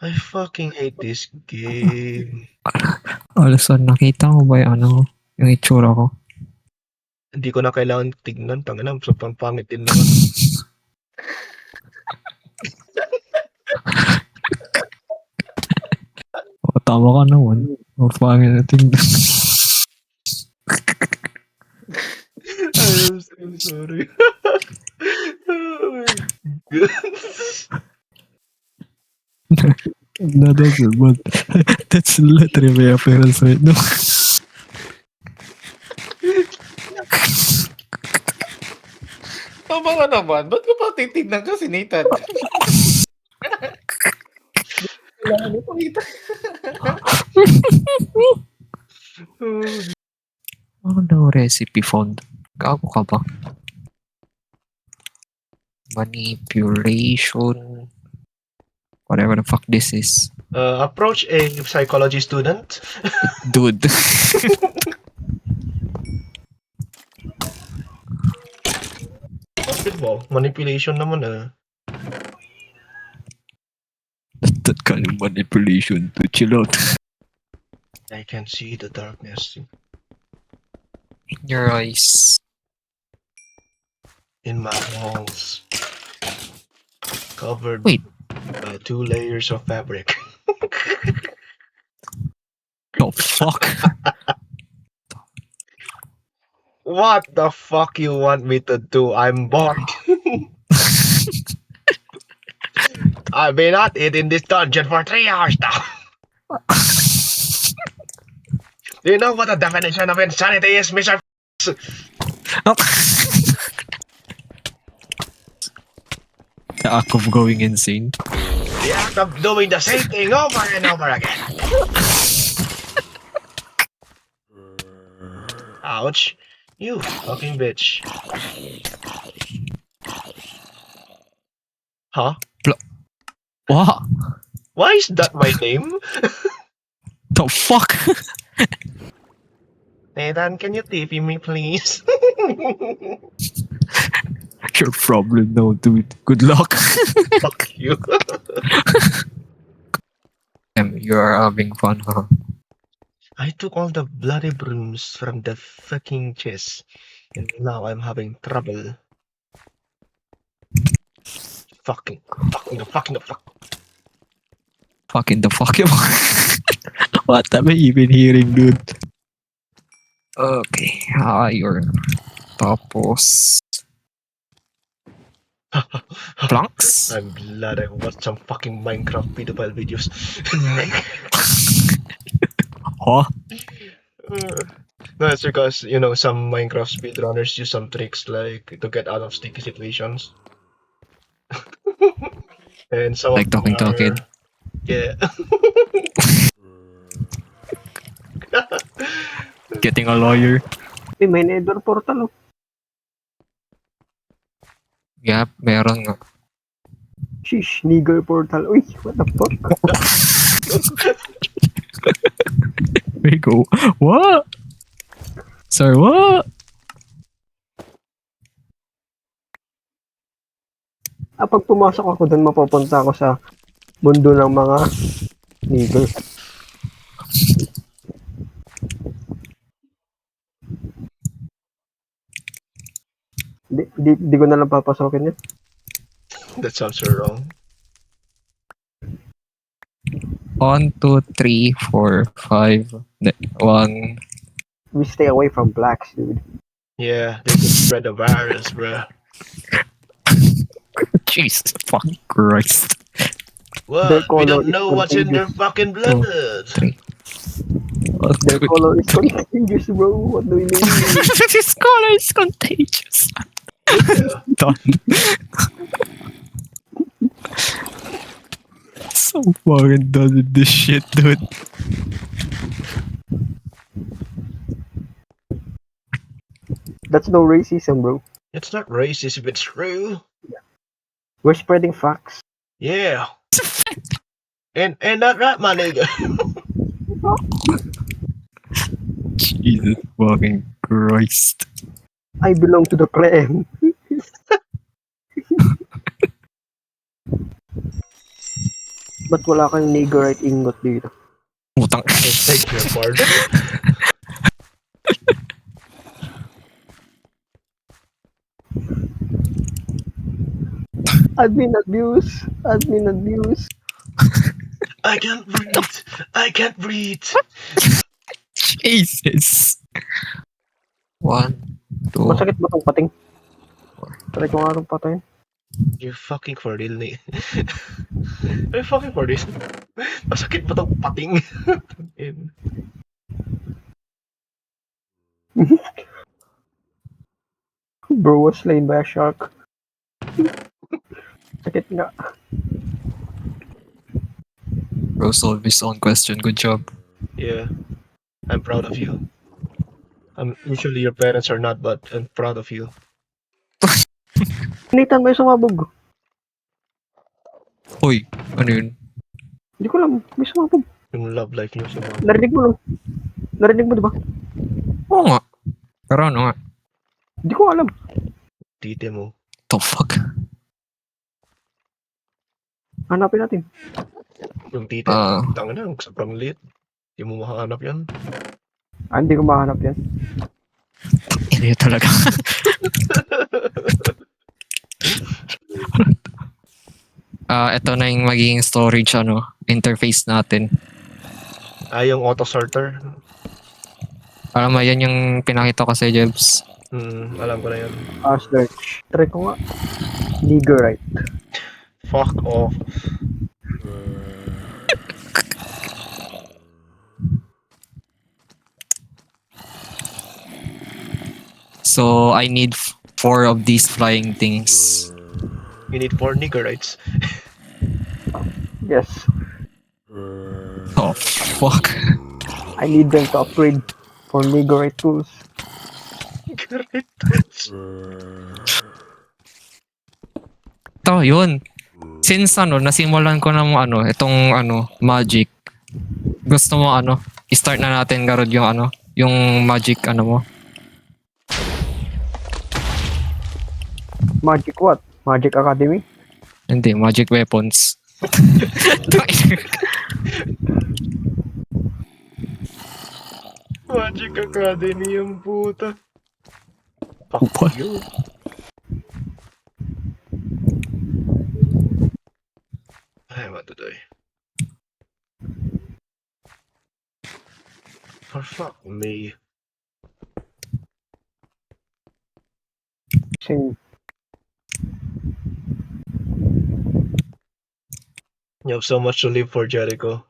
I fucking hate this game. Alson, nakita mo ba yung itsura ko? Hindi ko na kailangan tignan. Tangina, sobrang pangit din naman. Tama ka naman. Pangit na tingnan. I'm so sorry. Oh my God. No, but that's literally my appearance right now. Tama ka naman. Ba't ko pa titignan kasi Nathan? Kailangan mo pakita. Ano recipe found? Gago ka ba? Manipulation. Whatever the fuck this is. Approach a psychology student. Dude. Bakit mo? Manipulation naman That kind of manipulation to chill out. I can see the darkness In your eyes. in my walls. Covered Wait. by 2 layers of fabric. The fuck? What the fuck you want me to do? I'm bored. I've been at it in this dungeon for 3 hours now. Do you know what the definition of insanity is, Mr. The act of going insane. The act of doing the same thing over and over again. Ouch. You fucking bitch. Huh? What? Why is that my name? The fuck? Nathan, can you TP me, please? Your problem now, dude. Good luck. Fuck you. You are having fun, huh? I took all the bloody brooms from the fucking chest, and now I'm having trouble. Fucking the fuck. Fucking the fuck. What am I even hearing, dude? Okay, you're... Tapos... Planks? I'm glad I watched some fucking Minecraft pedophile videos. Huh? No, it's because, you know, some Minecraft speedrunners use some tricks like to get out of sticky situations. And some Like of them talking to a kid? Yeah. Getting a lawyer? May nether portal oh. Yep, meron nga. Sheesh, nigger portal. Uy, what the fuck? There you go. What? Sorry, what? Pag pumasok ako doon, mapupunta ako sa mundo ng mga nigger. Di ko na lang papasokin yun. That sounds so wrong. 1, 2, 3, 4, 5, 1. We stay away from blacks, dude. Yeah, they can spread the virus, bruh. Jesus fucking Christ. What? We color don't is know what's in their contagious. fucking blood. 3. Their color is contagious, bro. What do we mean? This color is contagious. Done. So fucking done with this shit, dude. That's no racism, bro. It's not racist if it's true. We're spreading facts. Yeah. And not right, my nigga. Jesus fucking Christ. I belong to the clan. Ba't wala kang Negerite ingot dito? Utang. I beg your pardon. Admin abuse! Admin abuse! I can't breathe. I can't breathe. Jesus. 1, 2, Masakit ba tong pating? Try ko nga itong patayin. You're fucking for real, ni. You're fucking for this. Masakit ba tong pating? In. Bro was slain by a shark. Sakit nga. Bro solved his own question. Good job. Yeah. I'm proud of you. Usually your parents are not, but I'm proud of you. Nathan, may sumabog. Uy, ano yun? Hindi ko alam. May sumabog. Yung love life niyo sa mga Narinig mo no? Narinig mo diba? Oo nga. Pero ano nga? Hindi ko alam. tite mo. The fuck? Hanapin natin. Yung tite. Ah. Tanga na, sobrang lit. Hindi mo makahanap yan. Hindi ko mahanap yan. Hindi talaga. Ito na yung magiging storage interface natin. Yung auto sorter. Alam mo, yan yung pinakita ko sa Jebs. Alam ko na yan. Search. Try ko nga. Negerite. Fuck off. So, I need 4 of these flying things. You need 4 niggerites. Yes. Oh, fuck. I need them to upgrade for Negerite tools. Niggerites. Ito, yun. Since nasimulan ko na mo itong magic. Gusto mo i-start na natin garod yung magic mo. Magic what? Magic Academy? Hindi, magic weapons. Magic Academy yung puta. Fuck What? you. I want to die. For fuck me. Same. You have so much to live for, Jericho.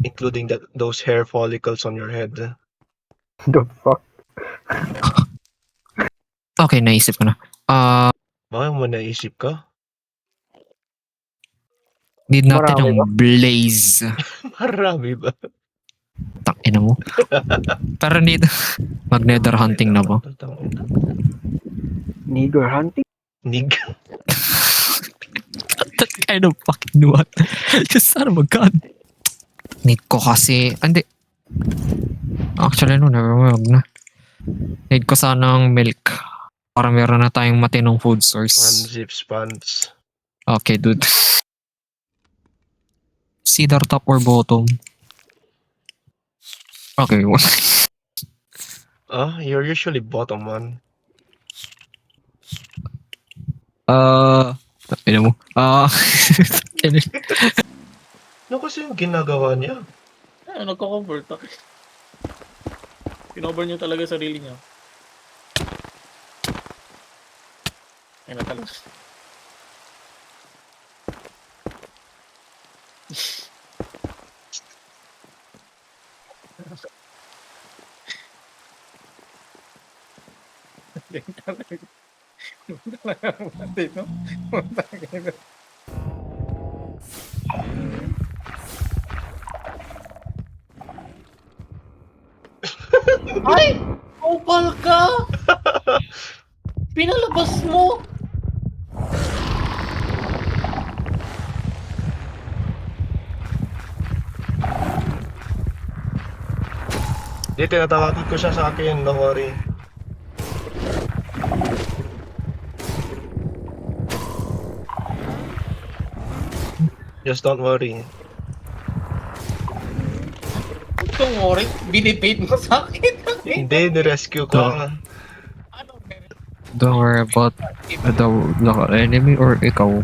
Including those hair follicles on your head. The fuck? Okay, naisip ko na. Bakit mo naisip ka? Need natin Marami ng blaze. Marami ba? Tangina mo. Pero need mag-nether hunting na ba? Neger hunting? Nig. That kind of fucking what? Just son of a gun. Need ko kasi... Hindi. Actually, never mind na. Need ko sanang milk. Para meron na tayong matinong food source. Unzip pants. Okay, dude. Cedar top or bottom? Okay. You're usually bottom one. Ano mo? Ano kasi yung ginagawa niya? Nagko-cover to. Pinover niya talaga sarili niya. Ay na talaga. Ay! Opal ka! Pinalabas mo! Hindi, tinatawagan ko siya sa akin. Don't worry. Just don't worry. Don't worry, binibait mo sa akin. Hindi, nirescue ko. Ano, Don't worry about the enemy or ikaw.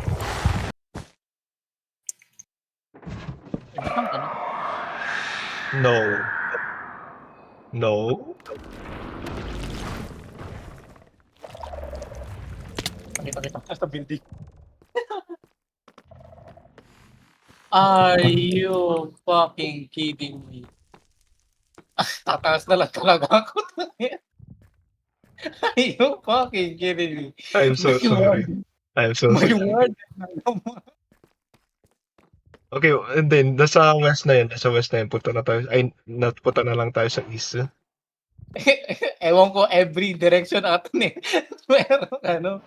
ano? No. No? Kita. Sa building. Are you fucking kidding me? Tataas na lang talaga ako. Are you fucking kidding me? I'm so sorry. I'm so My sorry. word. Okay, and then, nasa west na yun. Nasa west na yun. Punta na tayo. Ay, napunta na lang tayo sa east. Ewan ko, every direction atin eh. Pero ano.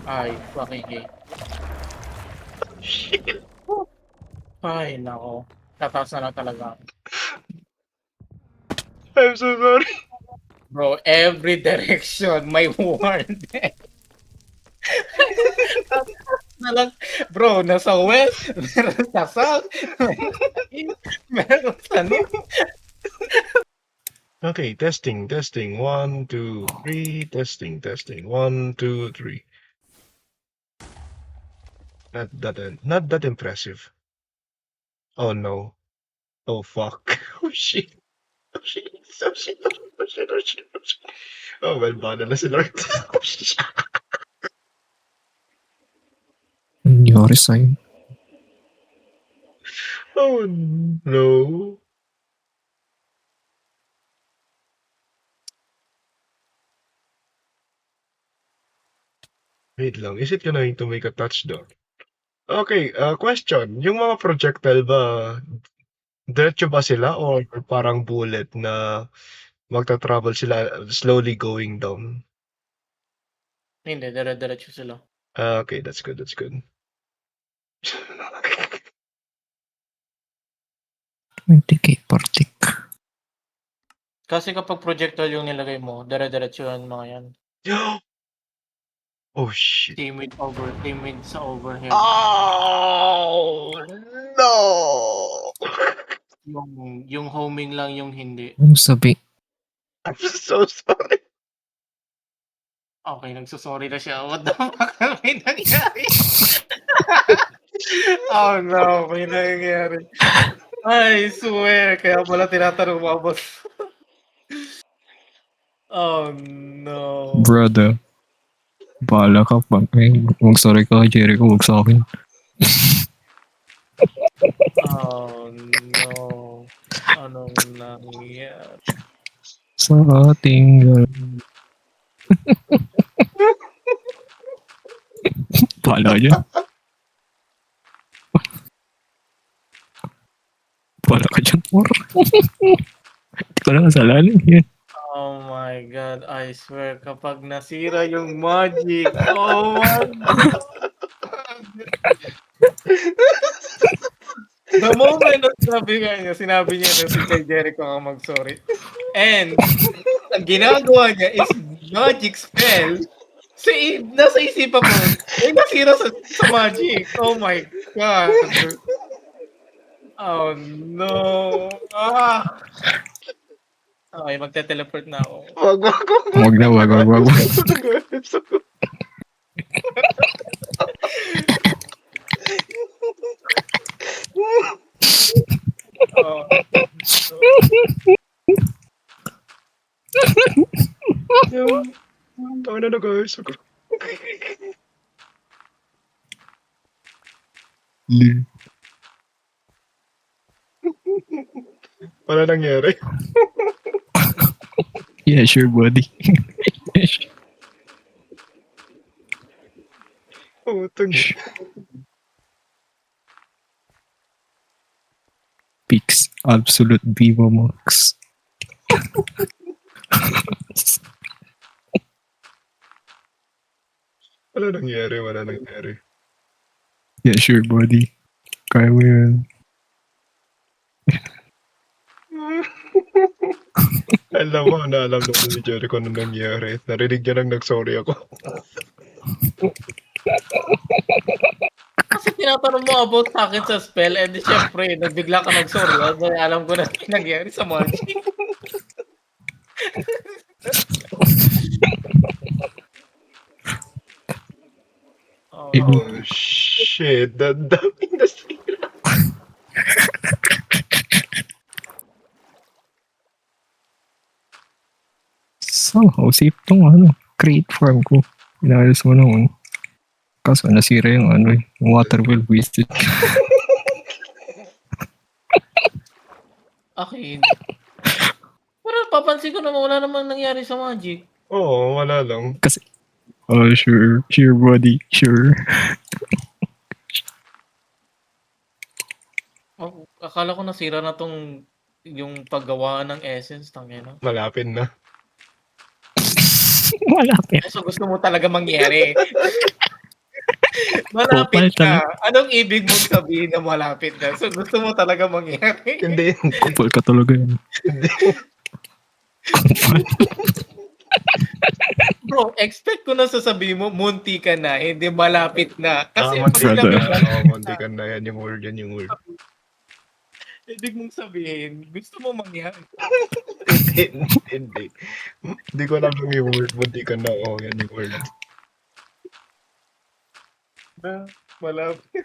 Ay, fucking gay. Shit. Ay, nako. Tataas na lang talaga. I'm so sorry. Bro, every direction, may word. na lang, bro, nasa west, meron sa south, meron sa north. Okay, testing. 1, 2, 3. Testing. 1, 2, 3. Not that impressive. Oh no. Oh fuck. Oh shit. Oh shit. Oh shit. Oh shit. Oh shit. Oh shit. Oh well, bana na si Lord. Oh shit. Nangyari sa'yo. Oh no. Wait lang. Is it going to make a touchdown? Okay, question. Yung mga projectile ba, diretso ba sila or parang bullet na magta-travel sila slowly going down? Hindi, dire-diretso sila. Okay, that's good. 20k per tick. Kasi kapag projectile yung nilagay mo, dire-diretso yan mga yan. Oh shit. Team with sa overhead. Oh no! Yung homing lang yung hindi. Ano sabi? I'm so sorry. Okay, nagsusorry na siya. What the fuck? May nangyari? Oh no, may nangyari. I swear, kaya pala tinatanong mo, boss. Oh no. Brother. Bahala ka pa. Mag-sorry ka kay Jericho, huwag sa akin. Oh no. Anong nangyari? Sa ating... Bahala ka dyan. Bahala ka dyan, Mor. Hindi ko na kasalanan yan. Oh my god, I swear, kapag nasira yung magic, oh my god. The moment na sinabi niya na si Kay Jericho ang mag-sorry. And, ang ginagawa niya is magic spell. Nasa isipan ko, nasira sa magic. Oh my god. Oh no. Ah. Okay, magte-teleport na ako. Wag. Wag. Oh. Tama na guys. Wala nangyari. Yeah, sure, buddy. Yeah, sure. Oh, tagi. Peaks. Absolute Viva Max. Wala nangyari. Yeah, sure, buddy. Kaya mo yun. Alam mo, naalam naman ni Jericho nung nangyari. Narinig niya nang nag-sorry ako. Kasi tinatanong mo about sa akin sa spell and syempre nagbigla ka nag-sorry alam ko na nangyari sa magic. Oo. Oh, shit. Daming nasira. Somehow, safe tong create farm ko. Inayos mo naman. Kaso nasira yung yung water well wasted. Akin. Pero papansin ko naman wala namang nangyari sa magic. Oo, wala lang. Kasi, sure. Sure, buddy. Sure. Oh, akala ko nasira na tong yung paggawa ng essence tangina. Malapit na. Malapit. So gusto mo talaga mangyari. Malapit Kupal na. Anong ibig mong sabihin na malapit na? So gusto mo talaga mangyari. Hindi. Kupal ka talaga yan. Hindi. Kupal. Bro, expect ko na sasabihin mo, munti ka na, hindi malapit na. Kasi pag Munti ka sinabi na. mo, Oo, munti ka na. Yan yung word. Yan yung word. ibig mong sabihin, gusto mo mangyari. Hindi. Hindi ko alam yung word. Munti ka na. Oo, yan yung word. Na, malapit.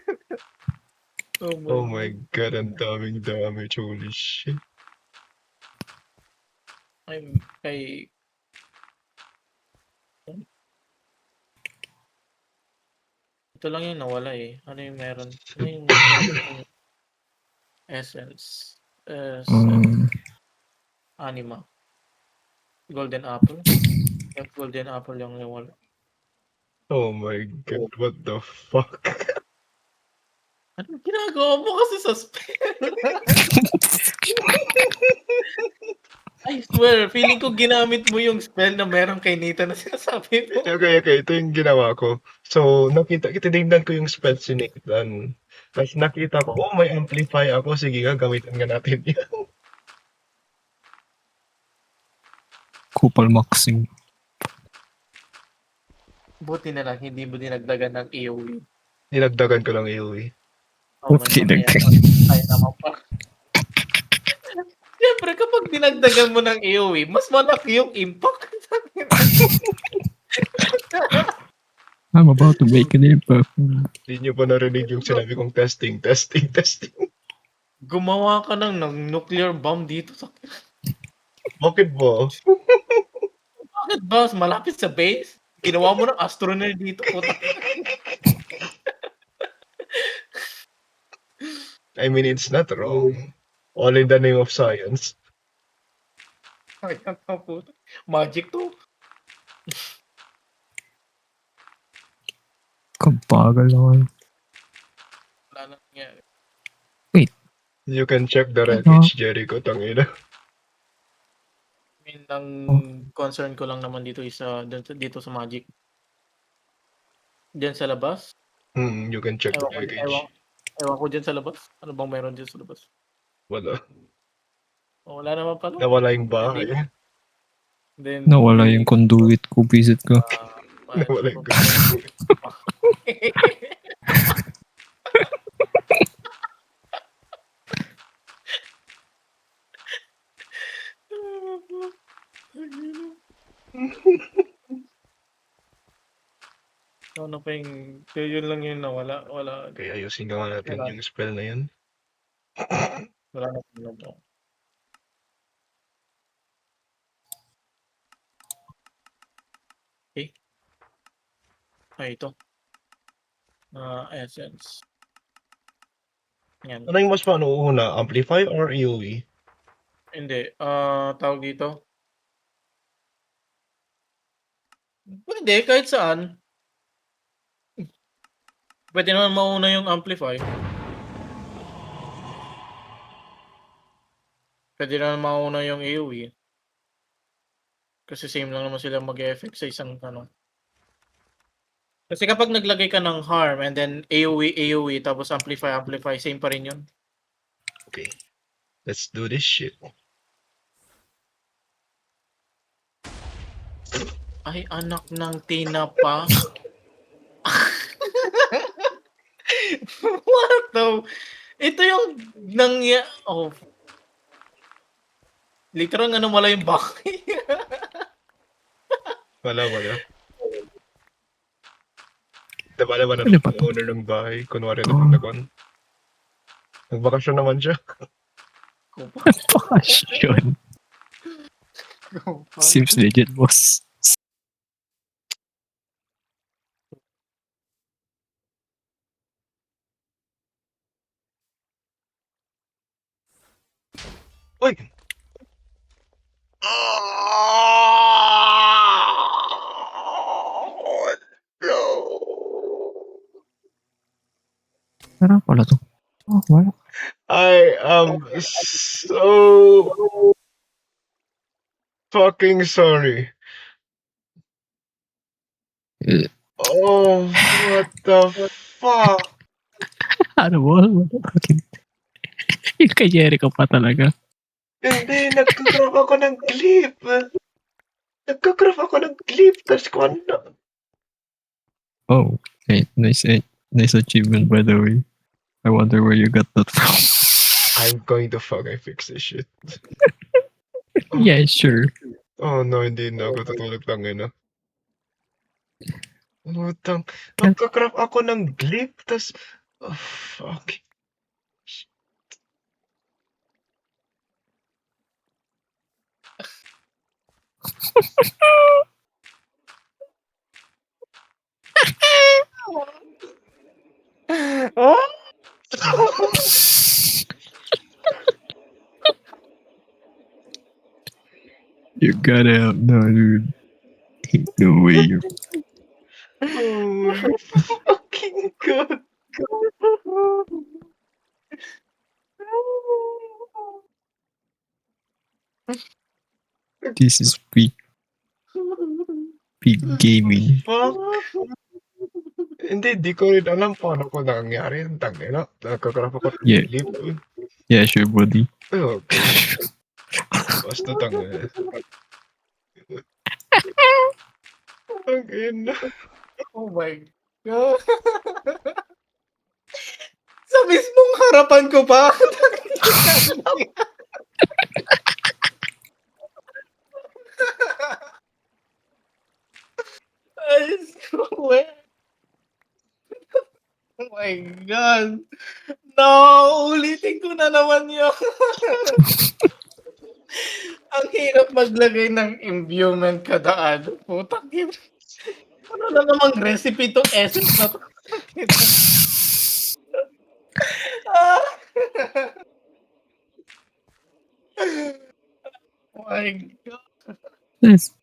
Oh my God, ang daming damage. Holy shit. I'm kay... Ito lang yung nawala eh. Ano yung meron? Ano yung essence? Anima. Golden apple? Yung golden apple yung nawala. Oh my God, what the fuck? Anong ginagawa mo kasi sa spell? I swear, feeling ko ginamit mo yung spell na meron kay Nathan na sinasabi mo. Okay, ito yung ginawa ko. So, tinignan ko yung spell si Nathan. Tapos nakita ko, oh, may amplify ako. Sige nga, gamitin nga natin yan. Kupal maxing. Buti na lang, hindi mo dinagdagan ng AoE. Dinagdagan ko lang AoE. Oh, man, ay naman pa. Siyempre, kapag dinagdagan mo ng AoE, mas malaki yung impact. I'm about to make an impact. Hindi nyo pa narinig yung sinabi kong testing. Gumawa ka ng nuclear bomb dito sa... Bakit ba? Bakit ba? Malapit sa base? Ginawa mo ng astronaut dito. Puta. I mean, it's not wrong. All in the name of science. Ayan ka, puta. Magic to. Kabagal naman. Wala nang nangyari. You can check the wreckage, Jericho, tangina. I mean, ang concern ko lang naman dito is dito sa Magic. Diyan sa labas. You can check the wreckage. Ewan ko dyan sa labas. Ano bang meron dyan sa labas? Wala. Oh, wala naman pala. Nawala yung bahay. Then, Nawala yung conduit ko, visit ko. Nawala yung ano pa yung... Yun lang yung nawala. Wala. Okay, ayusin nga natin yung spell na yan. Wala na pala. Okay. Ay, ito. Essence. Yan. Ano yung mas paano una? Amplify or AoE? Hindi. Tawag dito. Pwede, kahit saan. Pwede naman mauna yung amplify. Pwede naman mauna yung AoE. Kasi same lang naman sila mag-effect sa isang ano. Kasi kapag naglagay ka ng harm and then AoE, tapos amplify, same pa rin yun. Okay. Let's do this shit. Ay, anak ng tinapa. So, ito yung oh, literal ano wala yung bahay. Wala. Diba naman Ano ba ang to? owner ng bahay, kunwari Oh. nagbakasyon naman siya. Bakasyon. Seems legit, boss. Uy! No! Parang pala to. Oh, wala. I am so fucking sorry. Eh, Oh, what the fuck? ano mo? Bakit? Yung kay Jericho pa talaga. Hindi, nagka-graph ako ng clip. Nagka-graph ako ng clip, tas kung ano. Oh, okay. Nice achievement, by the way. I wonder where you got that from. I'm going to fucking fix this shit. Yeah, sure. Oh no, hindi na ako tutulog lang yun. Utang, nagka-graph ako ng clip, tas... Oh, fuck. You gotta help now, dude. Ain't no way you... Oh my fucking god. This is peak gaming. Fuck. Hindi, di ko rin alam paano ko nangyari yung tangina. Nagka-graph ako ng Yeah. clip. Yeah, sure, buddy. Okay. Basta tangina. Ang ina. Oh my God. Sa mismong harapan ko pa. I swear. Oh my God. No, ulitin ko na naman yun. Ang hirap maglagay ng imbuement kada ano. Putang ina. Ano na namang recipe tong essence na to? Ah. Oh my God. Nice.